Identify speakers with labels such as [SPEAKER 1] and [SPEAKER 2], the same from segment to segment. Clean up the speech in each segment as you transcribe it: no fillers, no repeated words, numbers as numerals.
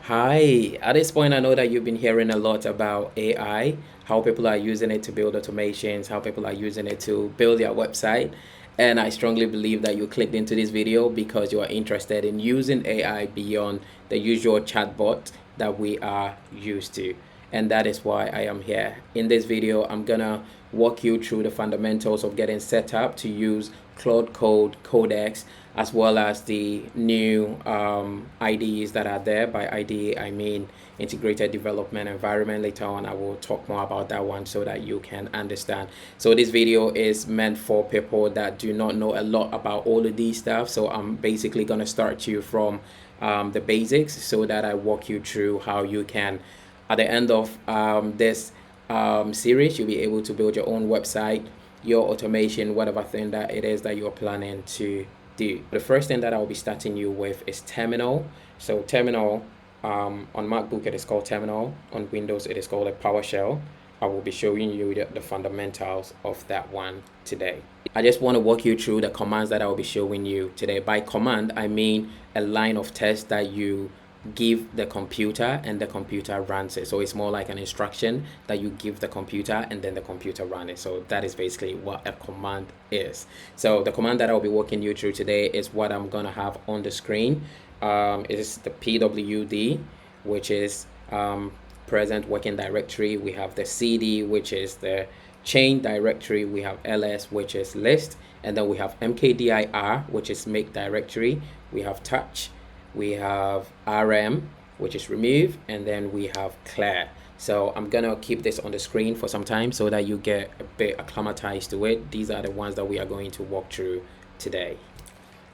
[SPEAKER 1] Hi, at this point, I know that you've been hearing a lot about AI, how people are using it to build automations, how people are using it to build their website. And I strongly believe that you clicked into this video because you are interested in using AI beyond the usual chatbot that we are used to. And that is why I am here. In this video, I'm gonna walk you through the fundamentals of getting set up to use Cloud Code Codex, as well as the new IDEs that are there. By IDE, I mean Integrated Development Environment. Later on, I will talk more about that one so that you can understand. So this video is meant for people that do not know a lot about all of these stuff. So I'm basically gonna start you from the basics so that I walk you through how you can, at the end of this series, you'll be able to build your own website, your automation, whatever thing that it is that you're planning to do. The first thing that I'll be starting you with is Terminal. So Terminal, on MacBook it is called Terminal, on Windows it is called a PowerShell. I will be showing you the fundamentals of that one today. I just want to walk you through the commands that I will be showing you today. By command, I mean a line of text that you give the computer and the computer runs it. So it's more like an instruction that you give the computer and then the computer runs it. So that is basically what a command is. So the command that I'll be walking you through today is what I'm gonna have on the screen. It is the pwd, which is present working directory. We have the cd, which is the chain directory. We have ls, which is list, and then we have mkdir, which is make directory. We have touch, we have rm, which is remove, and then we have clear. So I'm gonna keep this on the screen for some time so that you get a bit acclimatized to it. These are the ones that we are going to walk through today.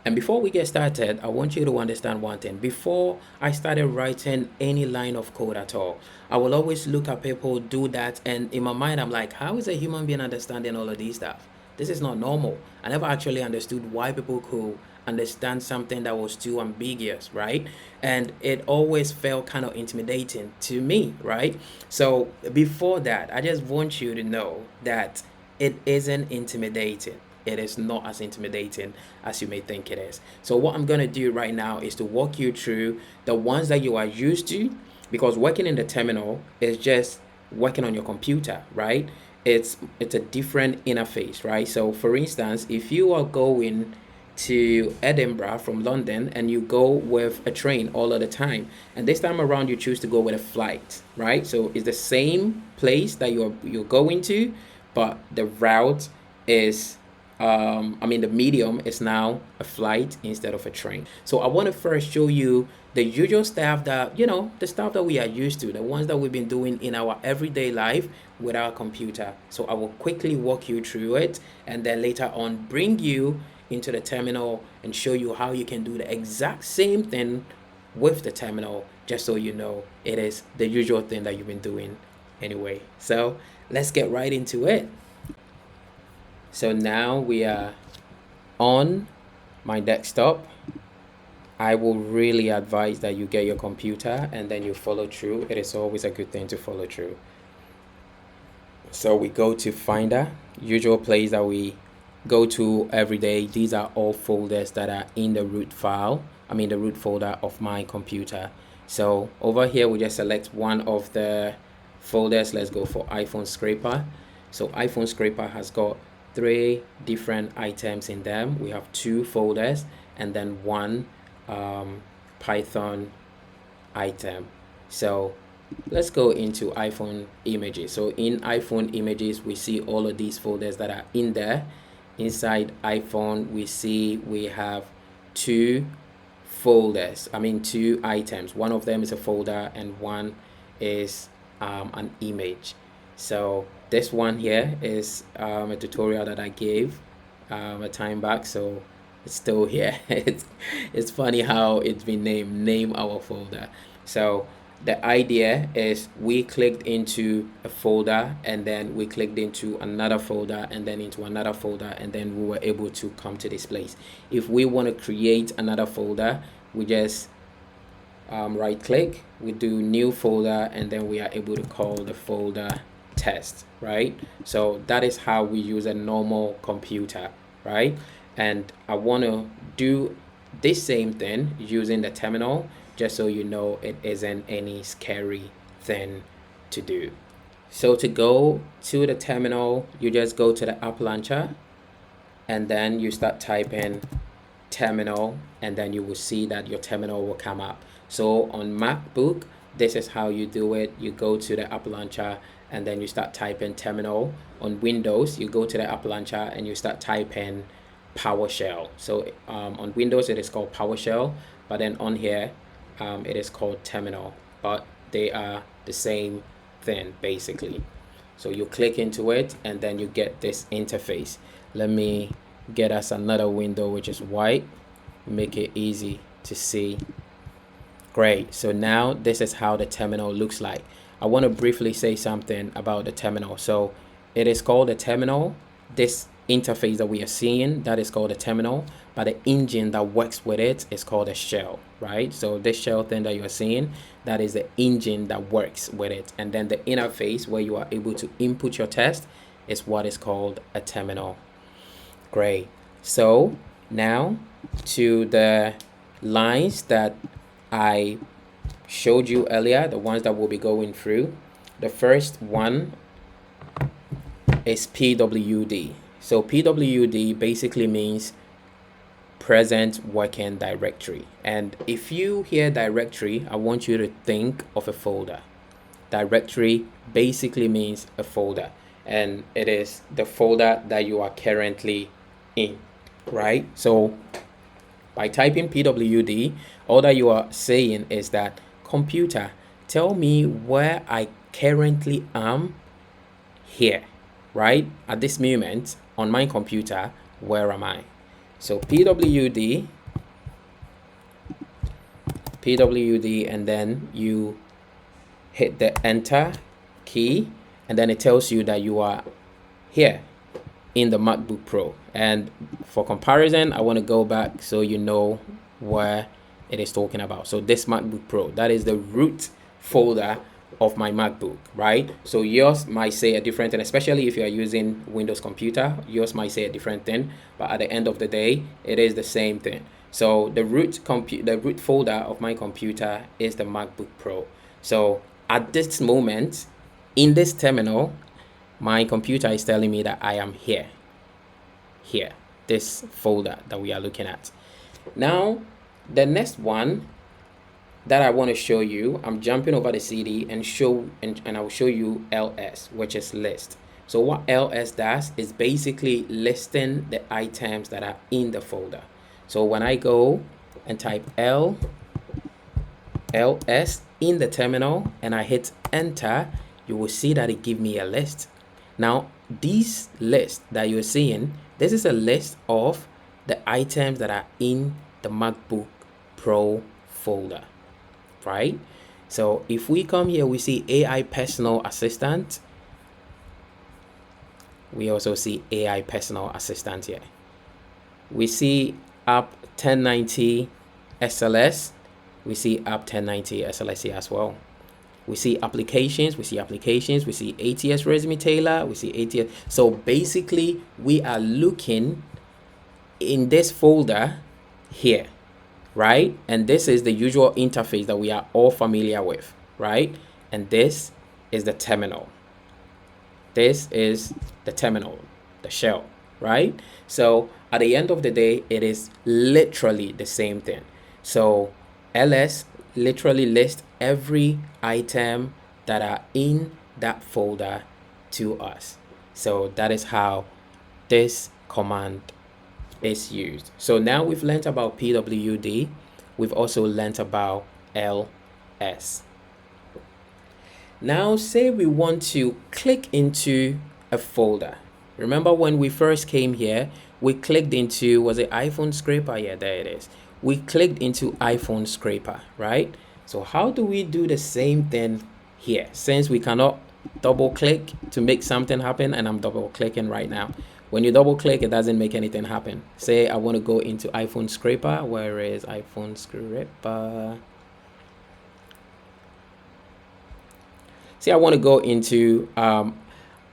[SPEAKER 1] And before we get started, I want you to understand one thing. Before I started writing any line of code at all, I will always look at people do that, and in my mind, I'm like, how is a human being understanding all of these stuff? This is not normal. I never actually understood why people could understand something that was too ambiguous, right? And it always felt kind of intimidating to me, right? So before that, I just want you to know that it isn't intimidating. It is not as intimidating as you may think it is. So what I'm going to do right now is to walk you through the ones that you are used to, because working in the terminal is just working on your computer, right? It's a different interface, right? So for instance, if you are going to Edinburgh from London and you go with a train all of the time, and this time around you choose to go with a flight, right? So it's the same place that you're going to, but the route is the medium is now a flight instead of a train. So I want to first show you the usual stuff that, the stuff that we are used to, the ones that we've been doing in our everyday life with our computer. So I will quickly walk you through it and then later on bring you into the terminal and show you how you can do the exact same thing with the terminal, just so you know it is the usual thing that you've been doing anyway. So let's get right into it. So now we are on my desktop. I will really advise that you get your computer and then you follow through. It is always a good thing to follow through. So we go to Finder, usual place that we go to every day. These are all folders that are in the root file, the root folder of my computer. So over here, we just select one of the folders. Let's go for iPhone Scraper. So iPhone Scraper has got 3 different items in them. We have 2 folders and then 1 Python item. So let's go into iPhone images. So in iPhone images, we see all of these folders that are in there. Inside iPhone, we have 2 folders, 2 items. One of them is a folder and one is an image. So this one here is a tutorial that I gave a time back, so it's still here. It's funny how it's been named name our folder. So the idea is we clicked into a folder and then we clicked into another folder and then into another folder, and then we were able to come to this place. If we want to create another folder, we just right click, we do new folder, and then we are able to call the folder test, right? So that is how we use a normal computer, right? And I want to do this same thing using the terminal just so you know it isn't any scary thing to do. So to go to the terminal, you just go to the app launcher and then you start typing terminal, and then you will see that your terminal will come up. So on MacBook, this is how you do it. You go to the app launcher and then you start typing terminal. On Windows, you go to the app launcher and you start typing PowerShell. So on Windows it is called PowerShell, but then on here it is called terminal, but they are the same thing basically. So you click into it and then you get this interface. Let me get us another window which is white, make it easy to see. Great. So now this is how the terminal looks like. I want to briefly say something about the terminal. So it is called a terminal. This interface that we are seeing, that is called a terminal, but the engine that works with it is called a shell, right? So this shell thing that you're seeing, that is the engine that works with it. And then the interface where you are able to input your text is what is called a terminal. Great. So now to the lines that I showed you earlier, the ones that we'll be going through. The first one is PWD. So PWD basically means present working directory. And if you hear directory, I want you to think of a folder. Directory basically means a folder, and it is the folder that you are currently in, right? So by typing PWD, all that you are saying is that, computer, tell me where I currently am here, right? At this moment on my computer, where am I? So PWD, and then you hit the enter key, and then it tells you that you are here in the MacBook Pro. And for comparison, I want to go back so you know where it is talking about. So this MacBook Pro, that is the root folder of my MacBook, right? So yours might say a different thing, especially if you are using Windows computer, yours might say a different thing, but at the end of the day, it is the same thing. So the root folder of my computer is the MacBook Pro. So at this moment, in this terminal, my computer is telling me that I am here, this folder that we are looking at. Now, the next one that I want to show you, I'm jumping over the CD and I will show you ls, which is list. So what ls does is basically listing the items that are in the folder. So when I go and type ls in the terminal and I hit enter, you will see that it gives me a list. Now, this list that you're seeing, this is a list of the items that are in the MacBook Pro folder, right? So if we come here, we see AI personal assistant. We also see AI personal assistant here. We see app 1090 SLS. We see app 1090 SLS here as well. We see applications, we see ATS resume tailor, we see ATS. So basically we are looking in this folder here, right? And this is the usual interface that we are all familiar with, right? And this is the terminal. This is the terminal, the shell, right? So at the end of the day, it is literally the same thing. So ls literally lists every item that are in that folder to us. So that is how this command is used. So now we've learned about PWD. We've also learned about ls. Now say we want to click into a folder. Remember when we first came here, we clicked into, was it iPhone scraper? Yeah, there it is. We clicked into iPhone scraper, right? So how do we do the same thing here? Since we cannot double click to make something happen, and I'm double clicking right now. When you double click, it doesn't make anything happen. Say I want to go into iPhone scraper. Where is iPhone scraper? See, I want to go into, I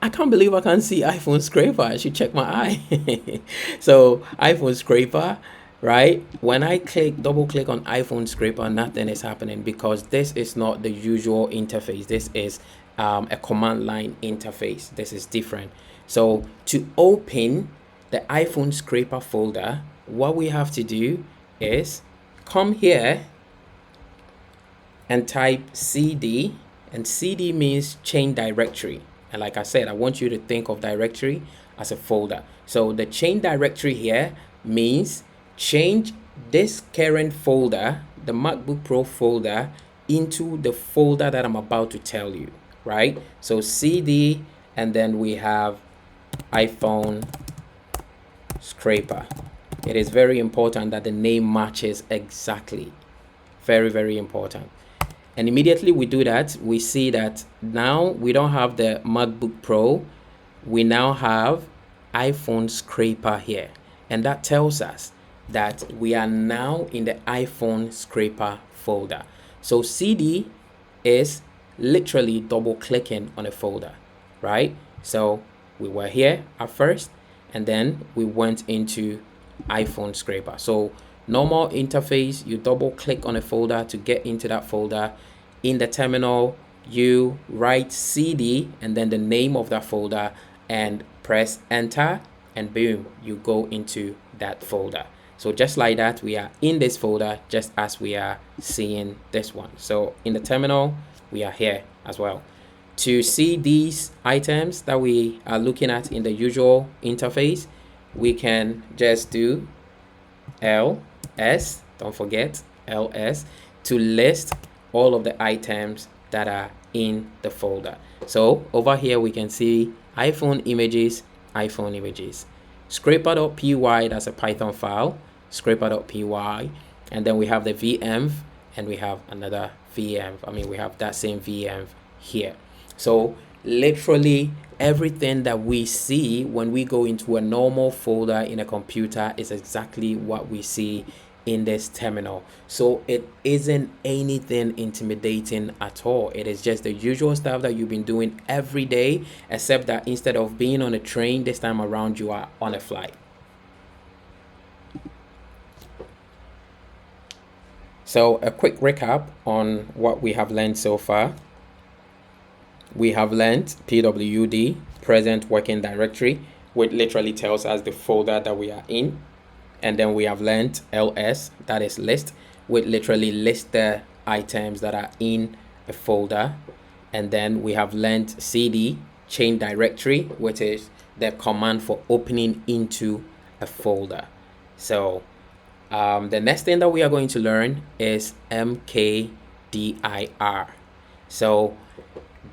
[SPEAKER 1] can't believe I can't see iPhone scraper. I should check my eye. So iPhone scraper, right? When I double click on iPhone scraper, nothing is happening because this is not the usual interface. This is a command line interface. This is different. So to open the iPhone scraper folder, what we have to do is come here and type cd, and cd means change directory. And like I said, I want you to think of directory as a folder. So the change directory here means change this current folder, the MacBook Pro folder, into the folder that I'm about to tell you, right? So cd, and then we have iPhone scraper. It is very important that the name matches exactly. Very, very important. And immediately we do that, we see that now we don't have the MacBook Pro, we now have iPhone scraper here. And that tells us that we are now in the iPhone scraper folder. So cd is literally double clicking on a folder, right? So we were here at first, and then we went into iPhone scraper. So normal interface, you double click on a folder to get into that folder. In the terminal, you write cd and then the name of that folder and press enter, and boom, you go into that folder. So just like that, we are in this folder just as we are seeing this one. So in the terminal, we are here as well. To see these items that we are looking at in the usual interface, we can just do ls, don't forget ls, to list all of the items that are in the folder. So over here we can see iPhone images, scraper.py, that's a Python file, scraper.py, and then we have the VM, and we have another VM. I mean, we have that same VM here. So literally everything that we see when we go into a normal folder in a computer is exactly what we see in this terminal. So it isn't anything intimidating at all. It is just the usual stuff that you've been doing every day, except that instead of being on a train, this time around you are on a flight. So a quick recap on what we have learned so far. We have learned PWD, present working directory, which literally tells us the folder that we are in. And then we have learned ls, that is list, which literally lists the items that are in a folder. And then we have learned cd, change directory, which is the command for opening into a folder. So the next thing that we are going to learn is mkdir. So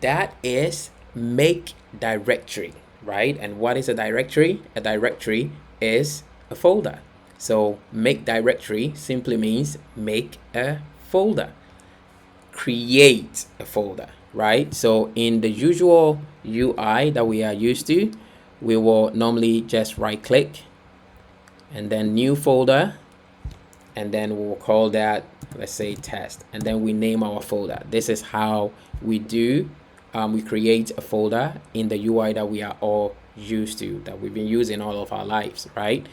[SPEAKER 1] that is make directory, right? And what is a directory? A directory is a folder. So make directory simply means make a folder, create a folder, right? So in the usual UI that we are used to, we will normally just right click and then new folder, and then we will call that, let's say, test, and then we name our folder. This is how we do we create a folder in the UI that we are all used to, that we've been using all of our lives, right?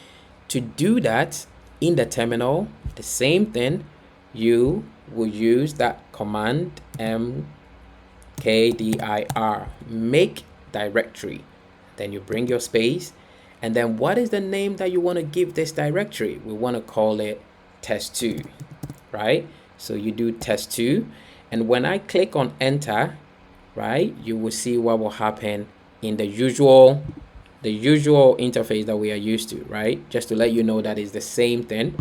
[SPEAKER 1] To do that in the terminal, the same thing, you will use that command mkdir, make directory. Then you bring your space, and then what is the name that you want to give this directory? We want to call it test2, right? So you do test2, and when I click on enter, right, you will see what will happen in the usual interface that we are used to, right? Just to let you know that is the same thing.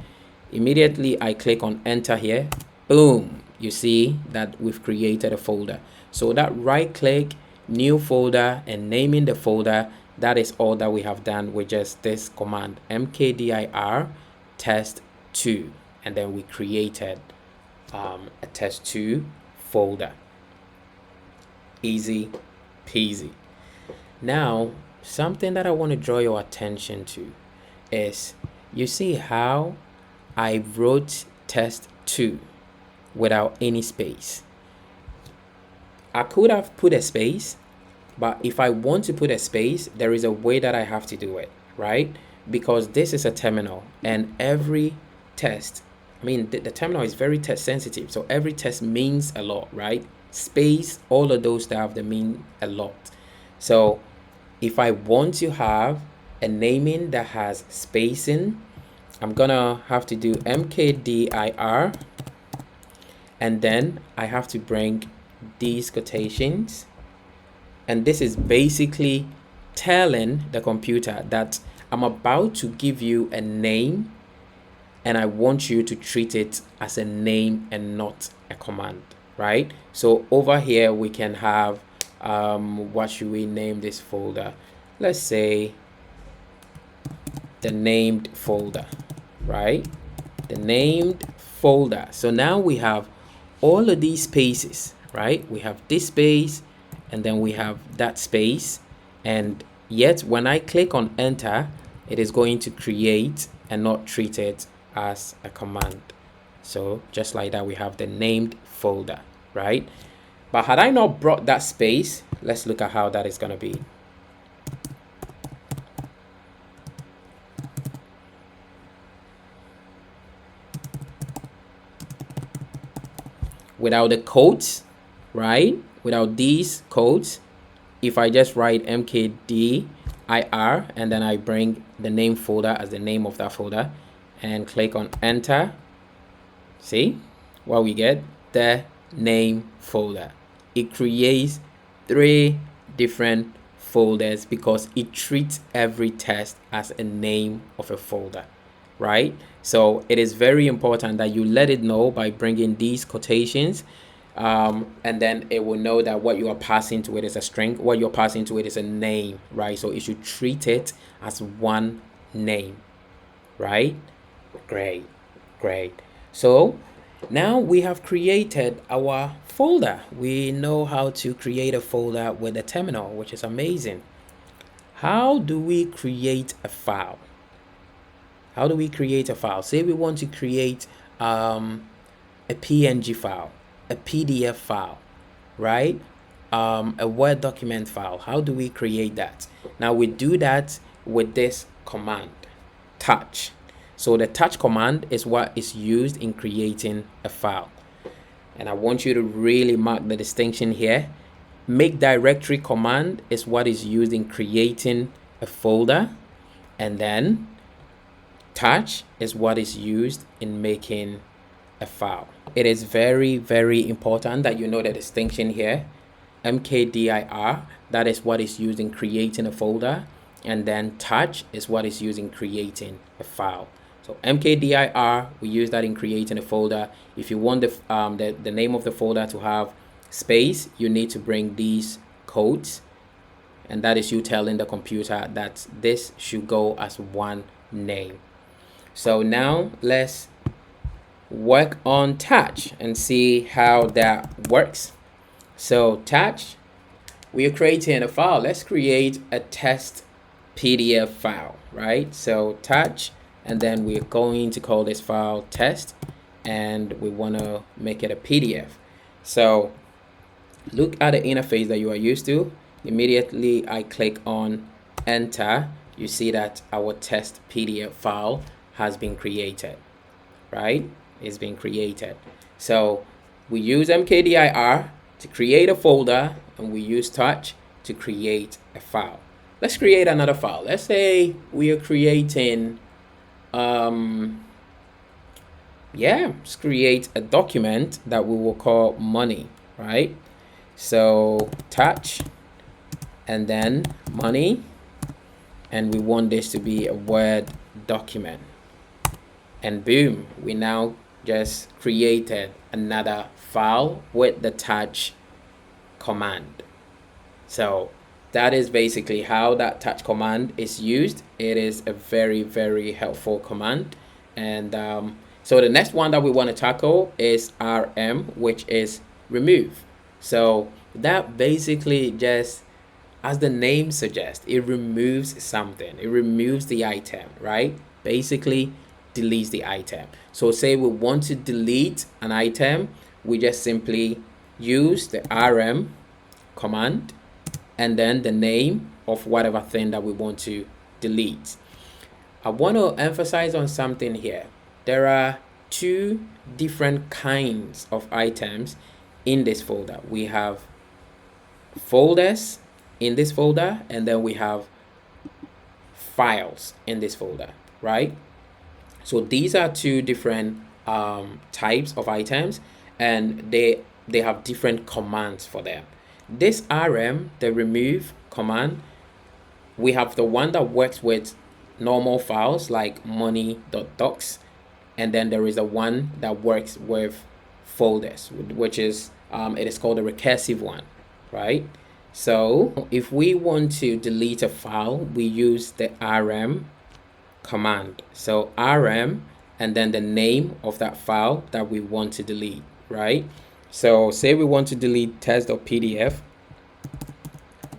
[SPEAKER 1] Immediately I click on enter here, boom, you see that we've created a folder. So that right click, new folder, and naming the folder, that is all that we have done with just this command mkdir test2, and then we created a test2 folder. Easy peasy. Now something that I want to draw your attention to is, you see how I wrote test2 without any space. I could have put a space, but if I want to put a space, there is a way that I have to do it, right? Because this is a terminal, and every text, I mean, the terminal is very text sensitive. So every text means a lot, right? Space, all of those stuff, they mean a lot. So if I want to have a naming that has spacing, I'm gonna have to do mkdir, and then I have to bring these quotations, and this is basically telling the computer that I'm about to give you a name and I want you to treat it as a name and not a command, right? So over here we can have what should we name this folder? Let's say the named folder, right? The named folder. So now we have all of these spaces, right? We have this space and then we have that space, and yet when I click on enter, it is going to create and not treat it as a command. So just like that, we have the named folder, right? But had I not brought that space, let's look at how that is going to be. Without the codes, right? Without these codes, if I just write mkdir and then I bring the name folder as the name of that folder and click on enter, see what we get? The name folder. It creates 3 different folders because it treats every text as a name of a folder, right? So it is very important that you let it know by bringing these quotations, and then it will know that what you are passing to it is a string, what you're passing to it is a name, right? So it should treat it as one name, right? Great. So now we have created our folder. We know how to create a folder with a terminal, which is amazing. How do we create a file? How do we create a file? Say we want to create a PNG file, a PDF file, right? A Word document file. How do we create that? Now we do that with this command, touch. So the touch command is what is used in creating a file. And I want you to really mark the distinction here. Make directory command is what is used in creating a folder, and then touch is what is used in making a file. It is very, very important that you know the distinction here. mkdir, that is what is used in creating a folder, and then touch is what is used in creating a file. So mkdir, we use that in creating a folder. If you want the name of the folder to have space, you need to bring these codes, and that is you telling the computer that this should go as one name. So now let's work on touch and see how that works. So touch, we are creating a file. Let's create a test PDF file, right? So touch, and then we're going to call this file test, and we want to make it a PDF. So look at the interface that you are used to. Immediately I click on enter, you see that our test PDF file has been created, right? It's been created. So we use mkdir to create a folder, and we use touch to create a file. Let's create another file. Let's say we are creating let's create a document that we will call money, right? So touch and then money, and we want this to be a Word document, and boom, we now just created another file with the touch command. So that is basically how that touch command is used. It is a very, very helpful command. And so the next one that we want to tackle is rm, which is remove. So that basically, just as the name suggests, it removes something. It removes the item, right? Basically deletes the item. So say we want to delete an item, we just simply use the rm command and then the name of whatever thing that we want to delete. I want to emphasize on something here. there are two different kinds of items in this folder. We have folders in this folder, and then we have files in this folder, right? So these are two different types of items, and they have different commands for them. This rm, the remove command, we have the one that works with normal files like money.docs, and then there is the one that works with folders, which is it is called a recursive one, right? So if we want to delete a file, we use the rm command. So rm and then the name of that file that we want to delete, right? So say we want to delete test.pdf,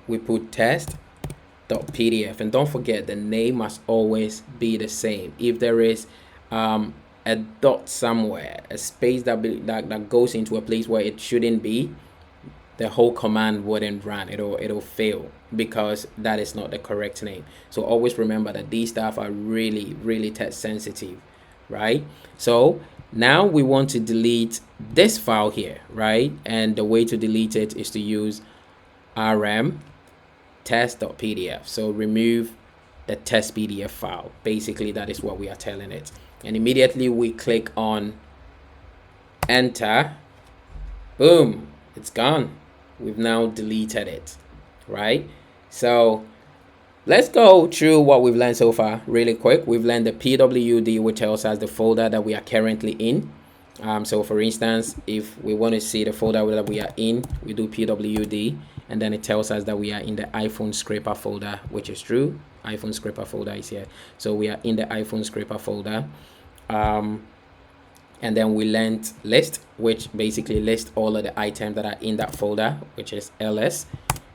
[SPEAKER 1] we put test.pdf, and don't forget the name must always be the same. If there is a dot somewhere, a space that goes into a place where it shouldn't be, the whole command wouldn't run. It'll fail because that is not the correct name. So always remember that these stuff are really text sensitive, right? So now we want to delete this file here, right? And the way to delete it is to use rm test.pdf. So remove the test PDF file. Basically, that is what we are telling it. And immediately we click on enter. Boom, it's gone. We've now deleted it, right? So let's go through what we've learned so far really quick. We've learned the pwd, which tells us the folder that we are currently in. So for instance, if we want to see the folder that we are in, we do pwd, and then it tells us that we are in the iPhone scraper folder, which is true. iPhone scraper folder is here. So we are in the iPhone scraper folder. And then we learned list, which basically lists all of the items that are in that folder, which is ls.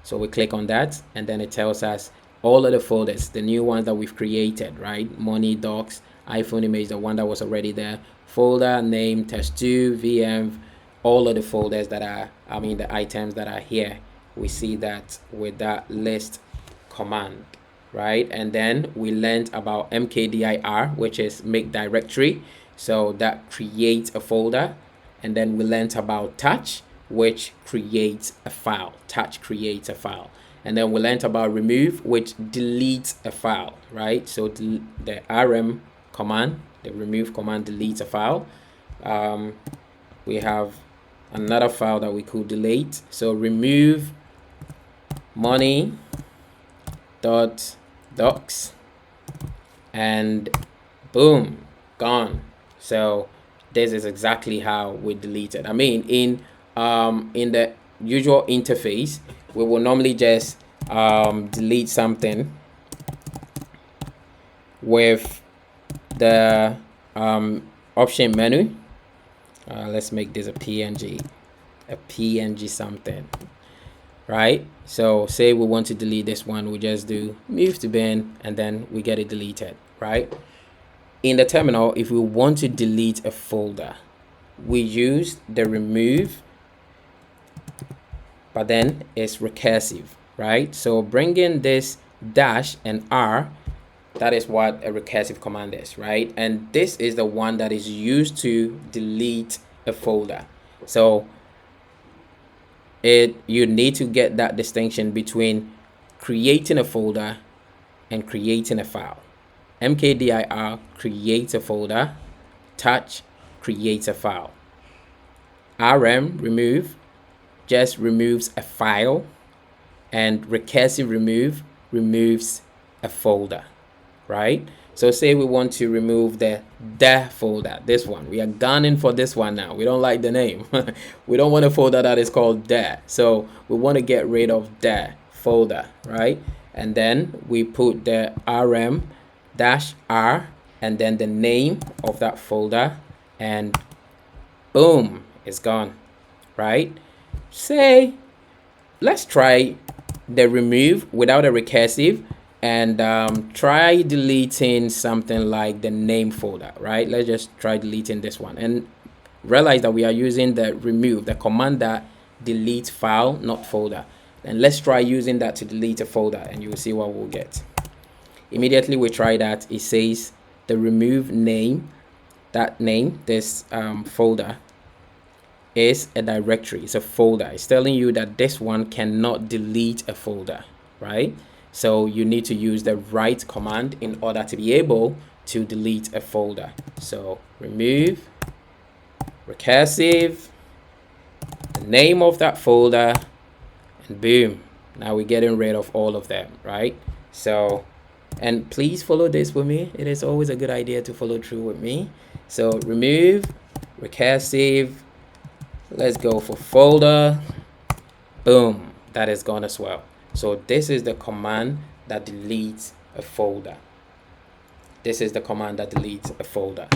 [SPEAKER 1] So we click on that, and then it tells us all of the folders, the new ones that we've created, right? Money, docs, iPhone image, the one that was already there, folder name, test2, vm, all of the folders that are, the items that are here. We see that with that list command, right? And then we learned about mkdir, which is make directory. So that creates a folder. And then we learned about touch, which creates a file. Touch creates a file. And then we learned about remove, which deletes a file, right? So the rm command, the remove command, deletes a file. We have another file that we could delete. So remove money.docs, and boom, gone. So this is exactly how we delete it. In the usual interface, we will normally just delete something with the option menu. Let's make this a png something, right? So say we want to delete this one, we just do move to bin, and then we get it deleted, right? In the terminal, if we want to delete a folder, we use the remove, but then it's recursive, right? So bring in this dash and r, that is what a recursive command is, right? And this is the one that is used to delete a folder. So you need to get that distinction between creating a folder and creating a file. mkdir creates a folder, touch creates a file. rm remove just removes a file, and recursive remove removes a folder, right? So say we want to remove the folder, this one. We are gunning for this one now. We don't like the name. We don't want a folder that is called so we want to get rid of folder, right? And then we put the rm -r and then the name of that folder, and boom, it's gone, right? Say let's try the remove without a recursive, and try deleting something like the name folder, right? Let's just try deleting this one, and realize that we are using the remove, the command that deletes file, not folder. And let's try using that to delete a folder, and you will see what we'll get. Immediately we try that, it says the remove name that name, this folder, is a directory. It's a folder. It's telling you that this one cannot delete a folder, right? So you need to use the right command in order to be able to delete a folder. So remove recursive, the name of that folder, and boom, now we're getting rid of all of them, right? So, and please follow this with me. It is always a good idea to follow through with me. So remove recursive, let's go for folder, boom, that is gone as well. So this is the command that deletes a folder. This is the command that deletes a folder.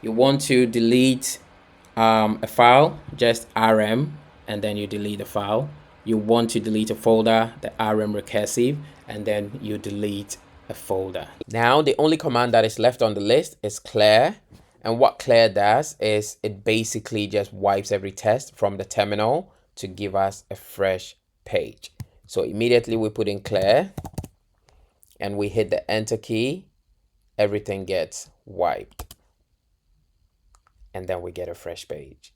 [SPEAKER 1] You want to delete a file, just rm, and then you delete the file. You want to delete a folder, the rm recursive, and then you delete a folder. Now the only command that is left on the list is clear. And what clear does is it basically just wipes every test from the terminal to give us a fresh page. So immediately we put in clear and we hit the enter key, everything gets wiped. And then we get a fresh page.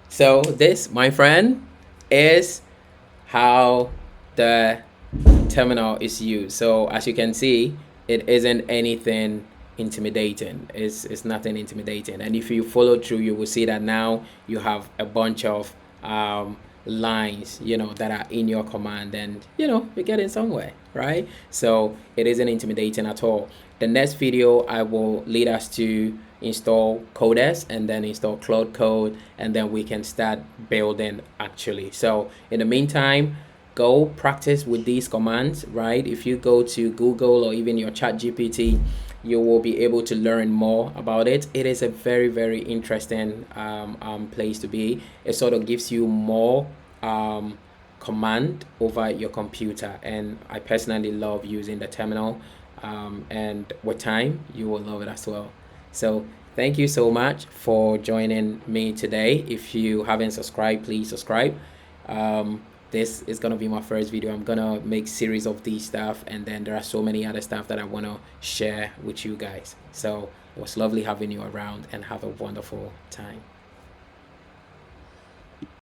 [SPEAKER 1] So this, my friend, is how the terminal is used. So as you can see, it isn't anything intimidating. It's nothing intimidating. And if you follow through, you will see that now you have a bunch of lines, that are in your command, and you're getting somewhere, right? So it isn't intimidating at all. The next video I will lead us to install Codes and then install Cloud Code, and then we can start building actually. So in the meantime, go practice with these commands, right? If you go to Google or even your ChatGPT, you will be able to learn more about it. It is a very, very interesting place to be. It sort of gives you more command over your computer, and I personally love using the terminal, and with time you will love it as well. So thank you so much for joining me today. If you haven't subscribed, please subscribe. This is gonna be my first video. I'm gonna make series of these stuff, and then there are so many other stuff that I want to share with you guys. So it was lovely having you around, and have a wonderful time.